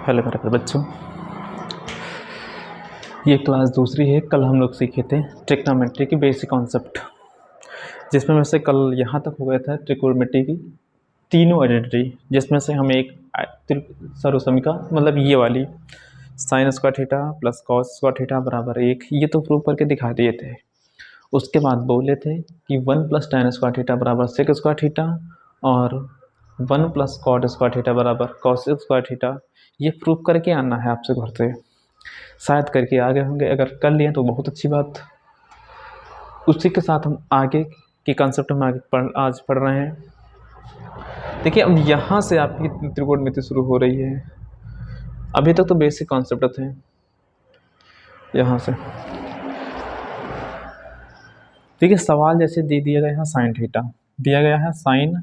Hello मेरे प्यारे बच्चों, ये क्लास दूसरी है। कल हम लोग सीखे थे ट्रिग्नोमेट्री की बेसिक कॉन्सेप्ट, जिसमें में से कल यहाँ तक हो गया था ट्रिग्नोमेट्री की तीनों आइडेंटिटी, जिसमें से हमें एक सर्वसमीका मतलब ये वाली sine square theta plus cos square theta बराबर 1, ये तो प्रूव करके दिखा दिए थे। उसके बाद बोले थे कि 1 प्लस tan स्क्वायर थीटा बराबर सेक स्क्वायर थीटा और 1 प्लस कॉट स्क्वायर थीटा बराबर कॉस स्क्वायर थीटा, ये प्रूव करके आना है आपसे घर से। शायद करके आगे होंगे, अगर कर लिए तो बहुत अच्छी बात। उसी के साथ हम आगे के कंसेप्ट में आज पढ़ रहे हैं। देखिए, अब यहाँ से आपकी त्रिकोणमिति शुरू हो रही है। अभी तक तो बेसिक कॉन्सेप्ट थे। यहाँ से देखिए, सवाल जैसे दे दिया गया है साइन थीटा, दिया गया है साइन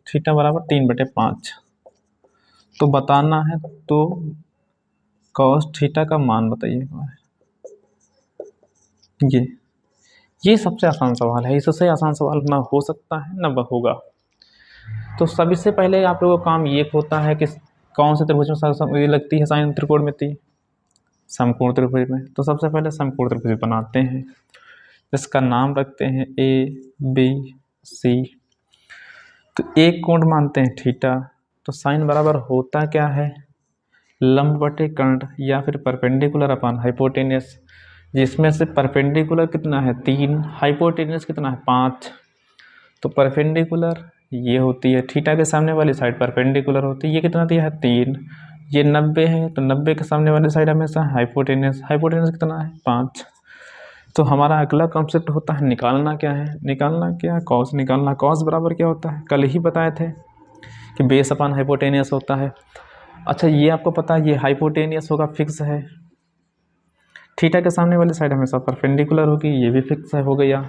थीटा बराबर 3/5, तो बताना है तो कॉस थीटा का मान बताइए। ये सबसे आसान सवाल है, इससे आसान सवाल ना हो सकता है ना होगा। तो सभी से पहले आप लोगों का काम ये होता है कि कौन से त्रिभुज में ये लगती है साइन त्रिकोणमिति, समकोण त्रिभुज में। तो सबसे पहले समकोण त्रिभुज बनाते हैं, इसका नाम रखते हैं ABC। तो एक कोण मानते हैं थीटा, तो साइन बराबर होता क्या है, लंब बटे कर्ण या फिर परपेंडिकुलर अपॉन हाइपोटेनियस, जिसमें से परपेंडिकुलर कितना है 3, हाइपोटेनियस कितना है 5। तो परपेंडिकुलर ये होती है थीटा के सामने वाली साइड परपेंडिकुलर होती है, ये कितना दिया है 3। ये 90 है, तो 90 के सामने वाली साइड हमेशा हाइपोटेनियस कितना है 5। तो हमारा अगला कॉन्सेप्ट होता है निकालना क्या है, कॉस निकालना। कॉस बराबर क्या होता है, कल ही बताए थे कि बेस अपॉन हाइपोटेनियस होता है। अच्छा, ये आपको पता है, ये हाइपोटेनियस होगा, फिक्स है। थीटा के सामने वाली साइड हमेशा परपेंडिकुलर होगी, ये भी फिक्स है, हो गया।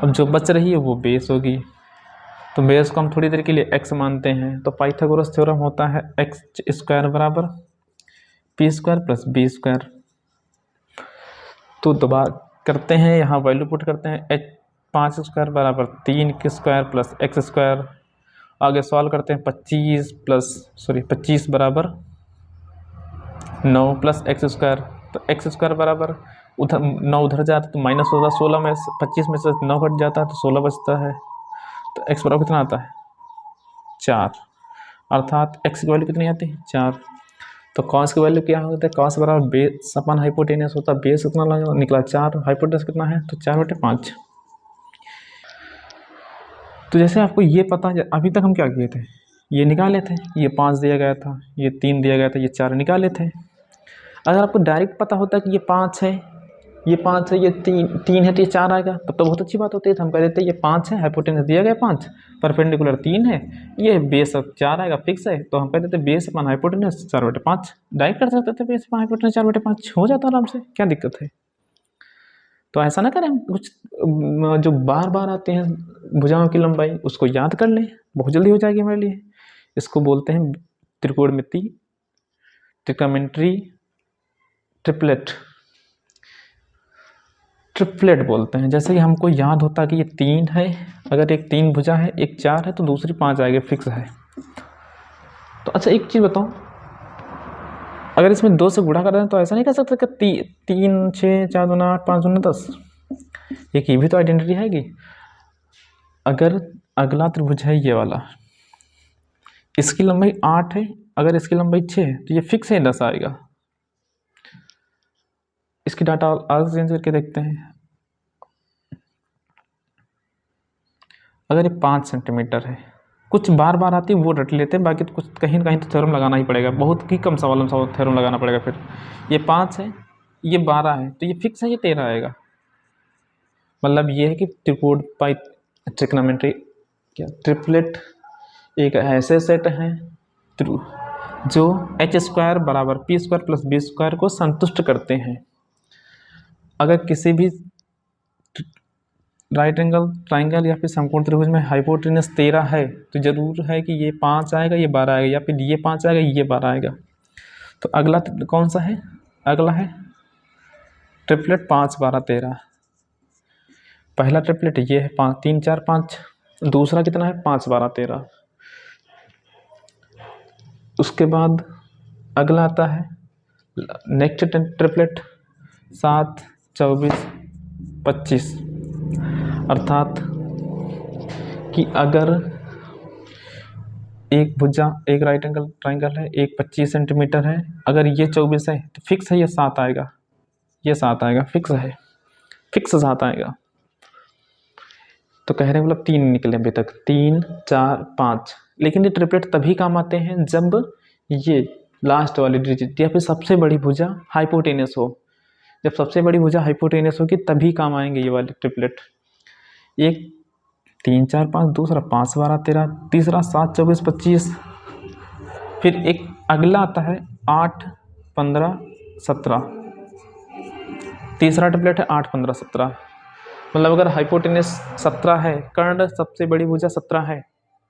अब जो बच रही है वो बेस होगी, तो बेस को हम थोड़ी देर के लिए x मानते हैं। तो पाइथागोरस थ्योरम होता है x स्क्वायर बराबर p square plus b square. तो दोबारा करते हैं, यहाँ वैल्यू पुट करते हैं, 5 स्क्वायर बराबर 3 स्क्वायर प्लस x स्क्वायर। आगे सॉल्व करते हैं, 25 बराबर 9 प्लस x स्क्वायर। तो x स्क्वायर बराबर उधर 9 उधर जाता है तो माइनस होगा, 16 में 25 में से 9 घट जाता है तो 16 बचता है। तो x बराबर कितना आता है 4, अर्थात x की वैल्यू कितनी आती है 4। तो cos की वैल्यू क्या होता है, cos बराबर बेस अपन हाइपोटेनियस होता है, बेस कितना निकला 4, हाइपोटेनियस कितना है तो 4/5। तो जैसे आपको ये पता है, अभी तक हम क्या किए थे, ये निकाले थे, ये 5 दिया गया था, ये 3 दिया गया था, ये 4 निकाले थे। अगर आपको डायरेक्ट पता होता कि ये 5 है, ये 5 है, ये 3 है, तो ये 4 आएगा, तब तो बहुत अच्छी बात होती है। तो हम कह देते हैं ये 5 है, हाइपोटेनस दिया गया 5, परपेंडिकुलर 3 है, ये बेस अब 4 आएगा, फिक्स है। तो हम कह देते बेस अपन हाइपोटेनस 4/5, डायरेक्ट कर सकते थे, बेस अपन हाइपोटेनस 4/5 हो जाता आराम से, क्या दिक्कत है। तो ऐसा ना करें, कुछ जो बार बार आते हैं भुजाओं की लंबाई उसको याद कर लें, बहुत जल्दी हो जाएगी हमारे लिए। इसको बोलते हैं त्रिकोणमिति, ट्रिग्नोमेट्री ट्रिपलेट बोलते हैं। जैसे कि हमको याद होता है कि ये 3 है, अगर एक 3 भुजा है, एक 4 है, तो दूसरी 5 आएगी, फिक्स है। तो अच्छा एक चीज़ बताओ, अगर इसमें 2 से गुणा कर दें तो ऐसा नहीं कर सकते कि 3 6 4 दूना 8 5 दूना 10, एक ये भी तो आइडेंटिटी है कि अगर अगला त्रिभुज है ये वाला, इसकी लंबाई 8 है, अगर इसकी लंबाई 6 है, तो ये फिक्स है 10 आएगा। इसकी डाटा अलग चेंज करके देखते हैं। अगर ये 5 सेंटीमीटर है, कुछ बार बार आती है वो रट लेते हैं, बाकी तो कुछ कहीं ना कहीं तो थ्योरम लगाना ही पड़ेगा, बहुत ही कम सवालों में थ्योरम लगाना पड़ेगा। फिर ये 5 है, ये 12 है, तो ये फिक्स है, ये 13 आएगा। मतलब ये है कि ट्रिग्नोमेट्री क्या ट्रिपलेट एक ऐसे सेट हैं जो h स्क्वायर बराबर p square plus b square को संतुष्ट करते हैं। अगर किसी भी राइट एंगल ट्राइंगल या फिर समकोण त्रिभुज में हाइपोटेनस 13 है, तो जरूर है कि ये 5 आएगा, ये 12 आएगा, या फिर ये 5 आएगा, ये 12 आएगा। तो अगला कौन सा है, अगला है ट्रिपलेट 5 12 13। पहला ट्रिपलेट ये है 5 3 4 5, दूसरा कितना है 5 12 13। उसके बाद अगला आता है नेक्स्ट ट्रिपलेट 7, 24, 25, अर्थात कि अगर एक भुजा एक राइट एंगल ट्राइंगल है, एक 25 सेंटीमीटर है, अगर ये 24 है तो फिक्स है ये 7 आएगा, ये 7 आएगा, फिक्स है, फिक्स 7 आएगा। तो कह रहे हैं मतलब 3 निकले अभी तक, 3, 4, 5। लेकिन ये ट्रिपलेट तभी काम आते हैं जब ये लास्ट वाली डिजिट या फिर सबसे बड़ी भुजा हाइपोटेनियस हो। जब सबसे बड़ी भुजा हाइपोटेनियस होगी तभी काम आएंगे ये वाले ट्रिपलेट। एक 3, 4, 5, दूसरा 5, 12, 13, तीसरा 7, 24, 25। फिर एक अगला आता है 8, 15, 17। तीसरा ट्रिपलेट है 8, 15, 17। मतलब अगर हाइपोटेनस 17 है, कर्ण सबसे बड़ी भुजा 17 है,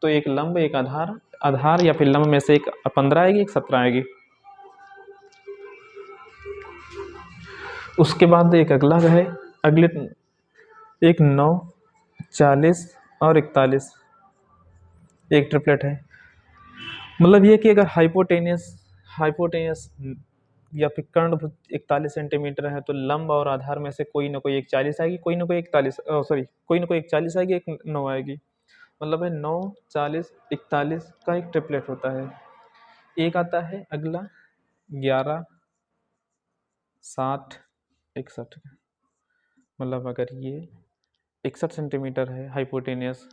तो एक लंब एक आधार, आधार या फिर लंब में से एक 15 आएगी, एक 17 आएगी। उसके बाद एक अगला है, अगले एक 9, 40 और 41 एक ट्रिपलेट है। मतलब ये कि अगर हाइपोटेनियस या फिर कर्ण 41 सेंटीमीटर है तो लंब और आधार में से कोई ना कोई एक 40 आएगी, कोई ना कोई एक 41 कोई ना कोई एक 40 आएगी, एक 9 आएगी। मतलब है 9, 40, 41 का एक ट्रिपलेट होता है। एक आता है अगला 11, 60, 61। मतलब अगर ये 61 सेंटीमीटर है हाइपोटेनियस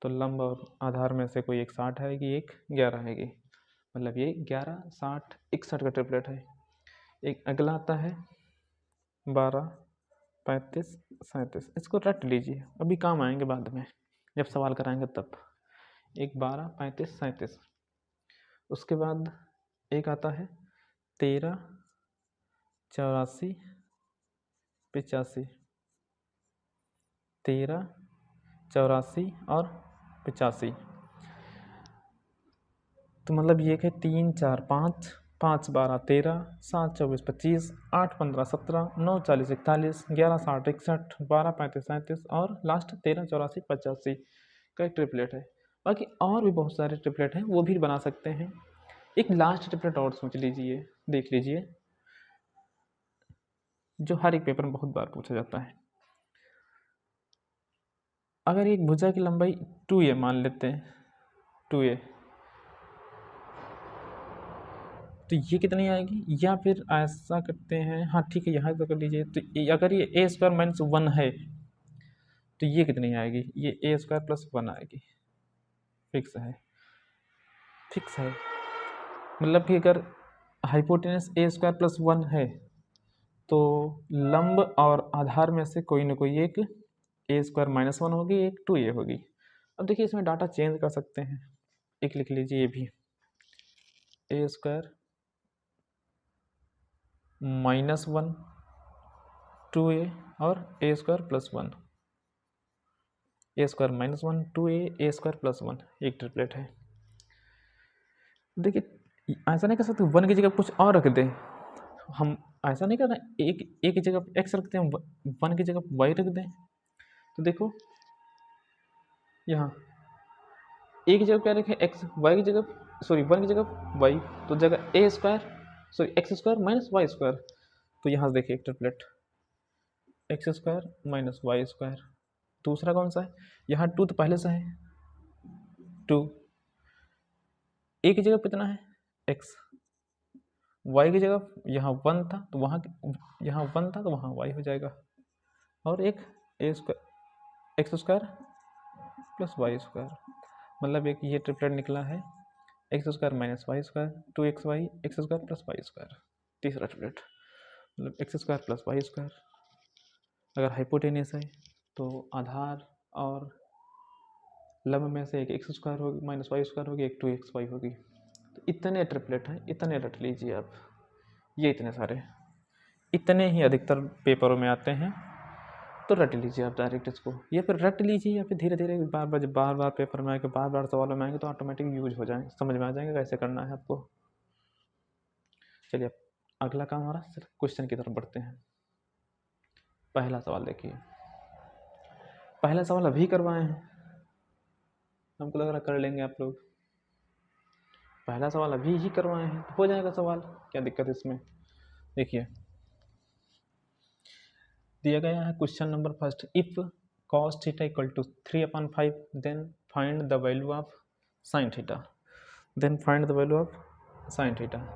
तो लंब और आधार में से कोई एक 60 आएगी, एक 11 आएगी। मतलब ये 11, 60, 61 का ट्रिपलेट है। एक अगला आता है 12, 35, 37। इसको रट लीजिए, अभी काम आएंगे बाद में जब सवाल कराएंगे तब। एक 12, 35, 37। उसके बाद एक आता है 13, 84, 85। 13, 84 और 85। तो मतलब ये है 3, 4, 5, 5, 12, 13, 7, 24, 25, 8, 15, 17, 9, 40, 41, 11, 60, 61, 12, 35, 37 और लास्ट 13, 84, 85 का एक ट्रिपलेट है। बाकी और भी बहुत सारे ट्रिपलेट हैं, वो भी बना सकते हैं। एक लास्ट ट्रिपलेट और सोच लीजिए, देख लीजिए, जो हर एक पेपर में बहुत बार पूछा जाता है। अगर एक भुजा की लंबाई 2a मान लेते हैं, 2a, तो ये कितनी आएगी? या फिर ऐसा करते हैं, हाँ ठीक है, यहाँ तो कर लीजिए। तो अगर ये ए स्क्वायर माइनस 1 है तो ये कितनी आएगी? ये ए स्क्वायर प्लस 1 आएगी। फिक्स है, फिक्स है। मतलब कि अगर हाइपोटेनस ए स्क्वायर प्लस 1 है तो लंब और आधार में से कोई ना कोई एक ए स्क्वायर माइनस 1 होगी, एक 2a होगी। अब देखिए इसमें डाटा चेंज कर सकते हैं। एक लिख लीजिए ये भी, ए स्क्वायर -1, 2a और ए स्क्वायर प्लस 1, ए स्क्वायर -1, 2a, ए स्क्वायर प्लस 1 एक ट्रिपलेट है। देखिए ऐसा नहीं कर सकते 1 की जगह कुछ और रख दें, हम ऐसा नहीं कर रहे, एक की जगह x रखते हैं, 1 की जगह y रख दें। तो देखो यहाँ ए की जगह क्या रखें, x, y की जगह, सॉरी 1 की जगह y, तो जगह a square, sorry x square minus y square. तो यहाँ से देखिए एक triplet x square minus y square. दूसरा कौन सा है? यहाँ 2 तो पहले से है, 2। ए की जगह कितना है? x। y की जगह यहाँ 1 था तो वहाँ यहाँ 1 था तो वहाँ y हो जाएगा। और एक a square x square plus y square. मतलब एक ये ट्रिपलेट निकला है, x square minus y square, 2xy x square plus y square. तीसरा ट्रिपलेट मतलब x square plus y square. अगर हाइपोटेनियस है तो आधार और लंब में से एक एक्स स्क्वायर होगी माइनस वाई स्क्वायर होगी, एक 2xy होगी। तो इतने ट्रिपलेट हैं, इतने रट लीजिए आप। ये इतने सारे, इतने ही अधिकतर पेपरों में आते हैं, तो रट लीजिए आप डायरेक्ट इसको, या फिर रट लीजिए या फिर धीरे धीरे बार बार पेपर में आएंगे, बार बार सवालों में आएंगे तो ऑटोमेटिक यूज हो जाएंगे, समझ में आ जाएंगे कैसे करना है आपको। चलिए अगला काम हमारा क्वेश्चन की तरफ बढ़ते हैं। पहला सवाल देखिए, पहला सवाल अभी करवाए हैं, हमको लग रहा कर लेंगे आप लोग। पहला सवाल अभी ही करवाए हैं, तो हो जाएगा सवाल, क्या दिक्कत है इसमें। देखिए दिया गया है question number first, if cos theta equal to 3/5 then find the value of sin theta, then find the value of sin theta.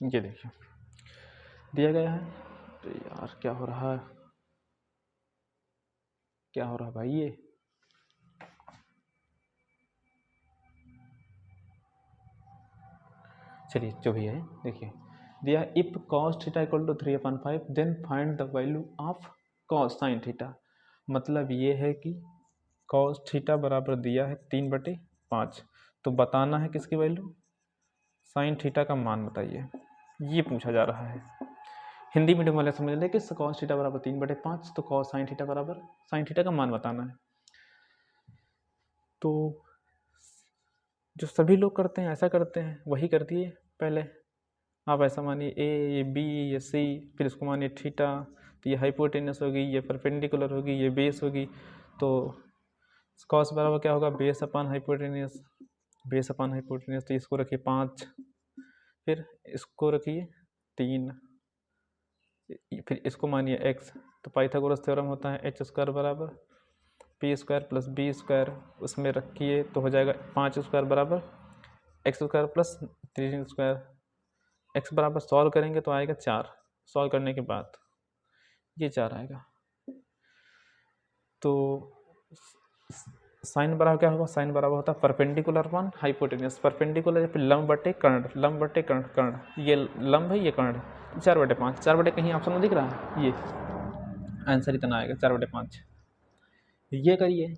ये देखिए दिया गया है, तो यार क्या हो रहा है, क्या हो रहा है भाई, ये चलिए जो भी है देखिए दिया, if cos theta equal to 3/5 then find the value of cos sin theta. मतलब ये है कि cos थीटा बराबर दिया है 3/5, तो बताना है किसकी वैल्यू, साइन थीटा का मान बताइए, ये पूछा जा रहा है। हिंदी मीडियम वाले समझ लें कि cos थीटा बराबर 3/5, तो cos साइन थीटा बराबर साइन थीटा का मान बताना है। तो जो सभी लोग करते हैं ऐसा करते हैं, वही कर दिए पहले। आप ऐसा मानिए ए, ये बी, ये सी, फिर इसको मानिए थीटा, तो ये हाइपोटेनस होगी, ये परपेंडिकुलर होगी, ये बेस होगी। तो cos बराबर क्या होगा, बेस अपन हाइपोटेनस, बेस अपन हाइपोटेनस, तो इसको रखिए 5, फिर इसको रखिए 3, फिर इसको मानिए x, तो पाइथागोरस थ्योरम होता है एच स्क्वायर बराबर P square plus B square, उसमें रखिए तो हो जाएगा 5 स्क्वायर बराबर X square plus 3 square, X बराबर सॉल्व करेंगे तो आएगा 4, सॉल्व करने के बाद ये 4 आएगा। तो साइन बराबर क्या होगा, साइन बराबर होता है परपेंडिकुलर वन हाइपोटेनियस, परपेंडिकुलर या फिर लंब बटे कर्ण, लंब बटे कर्ण, कर्ण ये लंब है, ये कर्ण है, 4/5, 4 कहीं ऑप्शन में दिख रहा है, ये आंसर इतना आएगा 4/5। ये करिए,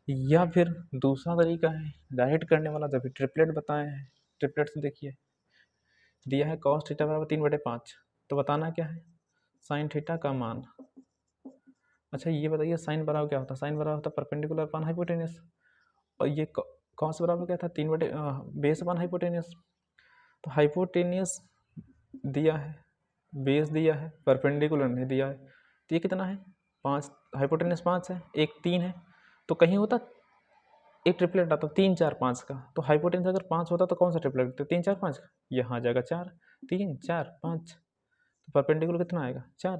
या फिर दूसरा तरीका है डायरेक्ट करने वाला, जब ट्रिपलेट बताए हैं, ट्रिपलेट से देखिए दिया है cos थीटा बराबर 3/5, तो बताना क्या है, साइन थीटा का मान। अच्छा ये बताइए साइन बराबर क्या होता है, साइन बराबर होता है परपेंडिकुलर अपान हाइपोटेनियस, और ये cos बराबर क्या था, 3 बेस अपान हाइपोटेनियस। तो हाइपोटेनियस दिया है, बेस दिया है, परपेंडिकुलर नहीं दिया है, तो ये कितना है 5, हाइपोटेनियस 5 है, एक 3 है, तो कहीं होता एक ट्रिपलेट आता 3 4 5 का, तो हाइपोटेनस अगर 5 होता तो कौन सा ट्रिपलेट होता 3 4 5 का, यहाँ आ जाएगा 4 3 4 5, तो परपेंडिकुलर कितना आएगा 4,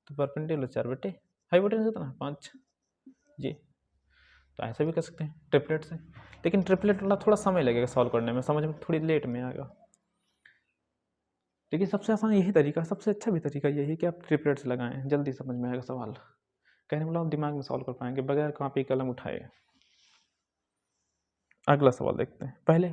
तो परपेंडिकुलर 4 हाइपोटेनस कितना 5, जी। तो ऐसा भी कर सकते हैं ट्रिपलेट से, लेकिन ट्रिपलेट वाला थोड़ा समय लगेगा सॉल्व करने में, समझ में थोड़ी लेट में आएगा, लेकिन सबसे आसान यही तरीका, सबसे अच्छा भी तरीका यही कि आप ट्रिपलेट से लगाएं, जल्दी समझ में आएगा सवाल, कहने वाला आप दिमाग में सॉल्व कर पाएंगे बगैर कॉपी कलम उठाए। अगला सवाल देखते हैं, पहले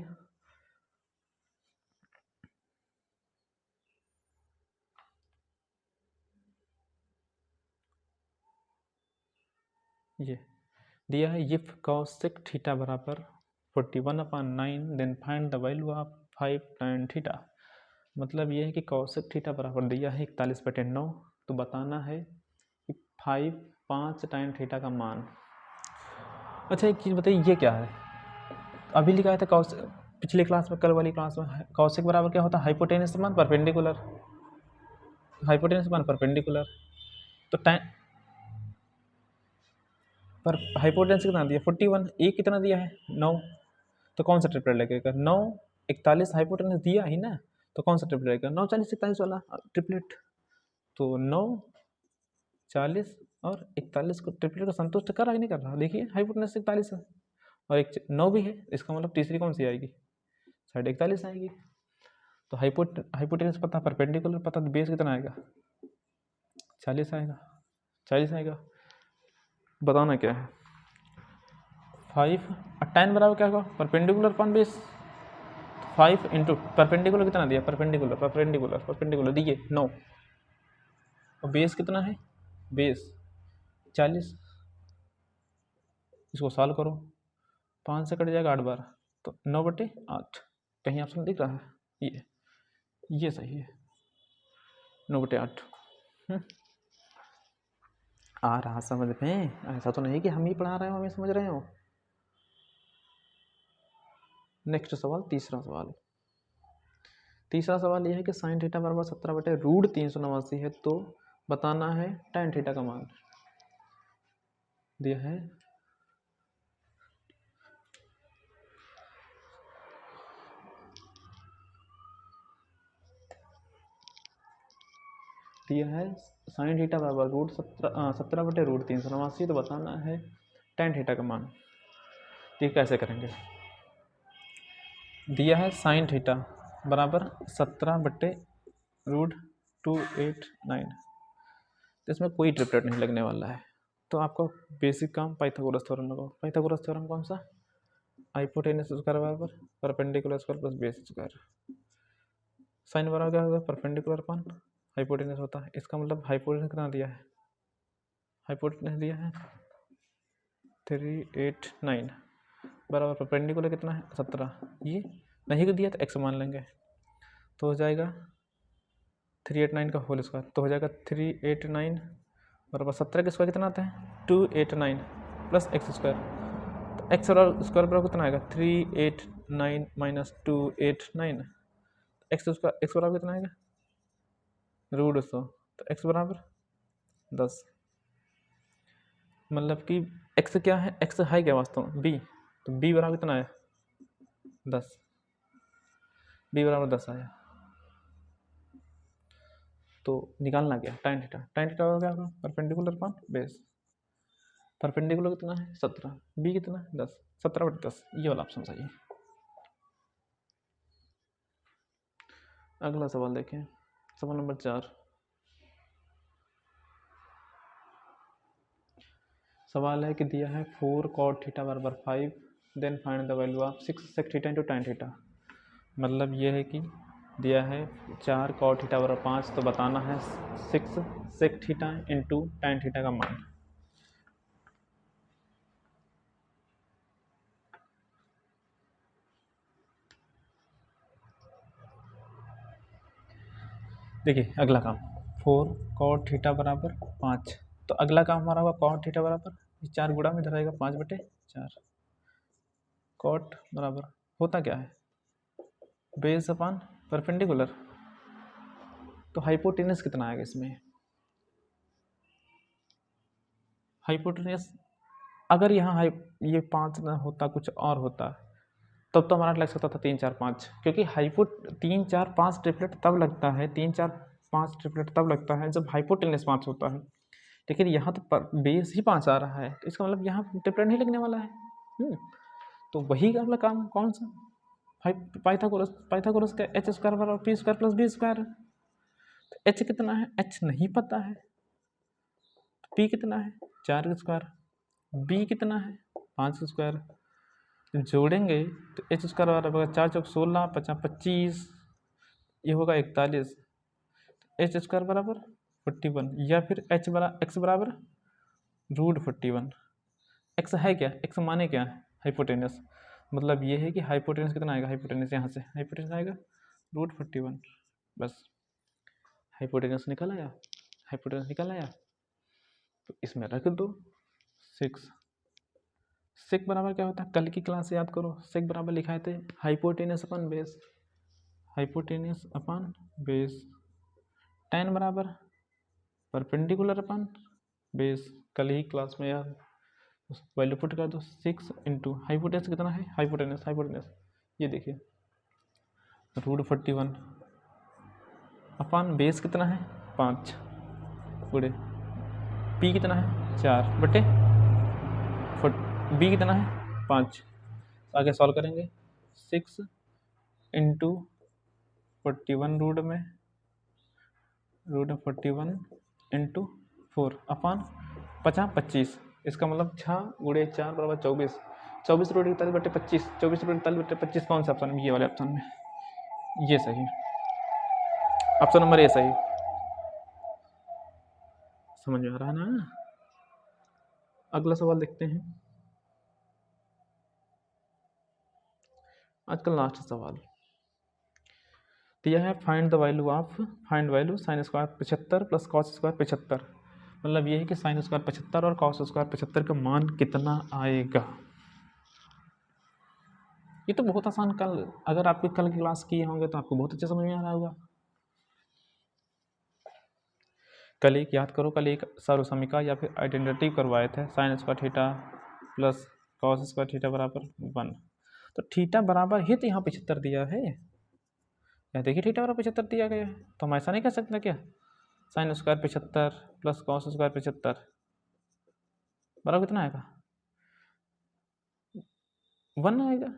ये दिया है, इफ cos थीटा बराबर 41/9 then find the value of 5 tan theta. मतलब ये है कि cos थीटा बराबर दिया है 41/9, तो बताना है कि 5 tan थीटा का मान। अच्छा एक चीज़ बताइए, ये क्या है, अभी लिखा है था cos, पिछले क्लास में, कल वाली क्लास में cos बराबर क्या होता है, हाइपोटेनस मान परपेंडिकुलर, हाइपोटेनस मान परपेंडिकुलर, तो tan पर हाइपोटेनस कितना दिया 41, ए कितना दिया है 9, तो कौन सा ट्रिपलेट लगेगा 9 41, हाइपोटेनस दिया ही ना, तो कौन सा ट्रिपलेट लगेगा 9 40 41 वाला ट्रिपलेट, तो 9 40 और 41 को ट्रिपलेट को संतुष्ट कर रहा है नहीं कर रहा, देखिए हाइपोटेनस 41 है और एक 9 भी है, इसका मतलब तीसरी कौन सी आएगी, साइड 41 आएगी। तो हाइपोटेनस पता, परपेंडिकुलर पता, तो बेस कितना आएगा 40 आएगा, 40 आएगा। बताना क्या है 5 और tan बराबर क्या होगा परपेंडिकुलर पान बेस, 5 इंटू परपेंडिकुलर कितना दिया, परपेंडिकुलर परपेंडिकुलर परपेंडिकुलर दिए 9, और बेस कितना है, बेस 40, इसको सॉल्व करो, 5 से कट जाएगा 8 बार, तो 9/8, कहीं ऑप्शन दिख रहा है, ये सही है 9/8। आ रहा समझ में? ऐसा तो नहीं कि हम ही पढ़ा रहे हो, हम ही समझ रहे हो। नेक्स्ट सवाल, तीसरा सवाल यह है कि साइन थीटा बराबर 17/√389 है, तो बताना है tan थीटा का मान दिया है। साइन थीटा बराबर 17/√389, तो बताना है tan थीटा का मान। ये कैसे करेंगे? दिया है साइन थीटा बराबर 17/√289, तो इसमें कोई ट्रिपलेट नहीं लगने वाला है। तो आपको बेसिक काम पाइथागोरस थ्योरम लगाओ। पाइथागोरस थ्योरम कौन सा? हाइपोटेनस स्क्वायर बराबर perpendicular square plus base square. Sine बराबर क्या होगा? परपेंडिकुलर अपॉन हाइपोटेनस होता है। इसका मतलब हाइपोटेनस कितना दिया है? हाइपोटेनस दिया है 389 बराबर परपेंडिकुलर कितना है? 17। ये नहीं दिया तो x मान लेंगे, तो हो जाएगा 389 का होल स्क्वायर, तो हो जाएगा 389 बराबर 17 का स्क्वायर कितना आता है? 289 प्लस एक्स स्क्वायर, तो एक्स स्क्वायर बराबर कितना आएगा? 389 माइनस 289, एक्स बराबर कितना आएगा? √100, तो एक्स बराबर 10। मतलब कि एक्स क्या है? एक्स है क्या वास्तव में? बी, तो बी बराबर कितना है? 10। बी बराबर 10 आया, तो निकालना क्या? tan theta. tan थीटा क्या होगा? Perpendicular upon base. परपेंडिकुलर कितना है? 17, बी कितना है? 10, 17/10, ये वाला ऑप्शन सही है। अगला सवाल देखें, सवाल नंबर 4। सवाल है कि दिया है 4 cot थीटा बराबर 5, then find the value of 6 sec theta into tan theta. मतलब ये है कि दिया है 4 cot थीटा बराबर 5, तो बताना है 6 sec theta into tan theta का मान। देखिए अगला काम, 4 cot थीटा बराबर 5, तो अगला काम हमारा होगा cot थीटा बराबर 4 गुणा में इधर रहेगा 5/4। cot बराबर होता क्या है? बेस अपॉन परपेंडिकुलर, तो हाइपोटेनस कितना आएगा इसमें? हाइपोटेनस अगर यहाँ ये 5 ना होता, कुछ और होता, तब तो हमारा लग सकता था 3 4 5, क्योंकि 3 4 5 ट्रिपलेट तब लगता है, 3 4 5 ट्रिपलेट तब लगता है जब हाइपोटेनस 5 होता है। लेकिन यहाँ तो बेस ही 5 आ रहा है, तो इसका मतलब यहाँ ट्रिपलेट नहीं लगने वाला है। तो वही वाला काम कौन सा? पाइथागोरस का एच स्क्वायर बराबर P square plus B square. तो एच कितना है? एच नहीं पता है। पी कितना है? 4 का स्क्वायर। बी कितना है? 5 का स्क्वायर। जोड़ेंगे तो एच स्क्वायर बराबर होगा 4 चौक 16, 50 25, ये होगा 41। एच स्क्वायर बराबर 41, या फिर एक्स बराबर √41। एक्स है क्या? एक्स माने क्या है? हाइपोटेनस। मतलब ये है कि हाइपोटेनस कितना आएगा? हाइपोटेनस यहाँ से हाइपोटेनस आएगा √41, बस हाइपोटेनस निकल आया। हाइपोटेनस निकल आया तो इसमें रख दो 6। सेक बराबर क्या होता है? कल की क्लास से याद करो, सेक बराबर लिखाए थे hypotenuse upon base, hypotenuse upon base. tan बराबर परपेंडिकुलर अपन बेस, कल ही क्लास में यार वैल्यू पुट कर दो। 6 इंटू हाइपोटेनस कितना है? हाइपोटेनस ये देखिए √41 अपन बेस कितना है? 5 पूरे, पी कितना है? 4 बटे बी कितना है? 5। आगे सॉल्व करेंगे, 6 इंटू 41 √41 इंटू 4 अपान 25। इसका मतलब 6 गुणे 4 बराबर 24। 24√41/25, 24√41/25 कौन सा ऑप्शन में? ये वाले ऑप्शन में, ये सही, ऑप्शन नंबर ए सही। समझ में आ रहा है ना? अगला सवाल देखते हैं, आज का लास्ट सवाल दिया है find value sine square 75 plus cos square 75। मतलब ये है कि साइन स्क्वायर 75 और कॉस स्क्वायर 75 का मान कितना आएगा। ये तो बहुत आसान, कल अगर आपके कल की क्लास किए होंगे तो आपको बहुत अच्छे समझ में आ रहा होगा। कल एक याद करो, कल एक सर्वसमीका या फिर आइडेंटिटी करवाए थे, sine square theta plus cos square theta बराबर 1। तो थीटा बराबर ही तो यहाँ 75 दिया है, या देखिए थीटा बराबर 75 दिया गया है, तो हम ऐसा नहीं कर सकते क्या, sine square 75 plus cos square 75 बराबर कितना आएगा, 1 आएगा।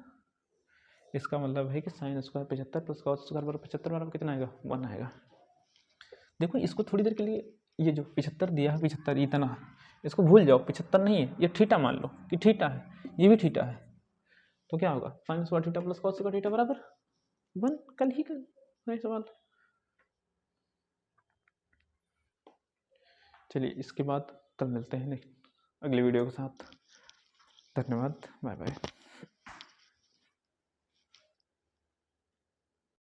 इसका मतलब है कि sine square 75 plus cos square बराबर 75 बराबर कितना आएगा, 1 आएगा। देखो इसको थोड़ी देर के लिए, ये जो 75 दिया है 75 इतना, इसको भूल जाओ, 75 नहीं है, ये थीटा मान लो कि थीटा है, ये भी थीटा है, तो क्या होगा, sine square theta plus cos square theta बराबर 1। कल ही कल नहीं सवाल। चलिए इसके बाद कल मिलते हैं नहीं अगली वीडियो के साथ। धन्यवाद, बाय बाय।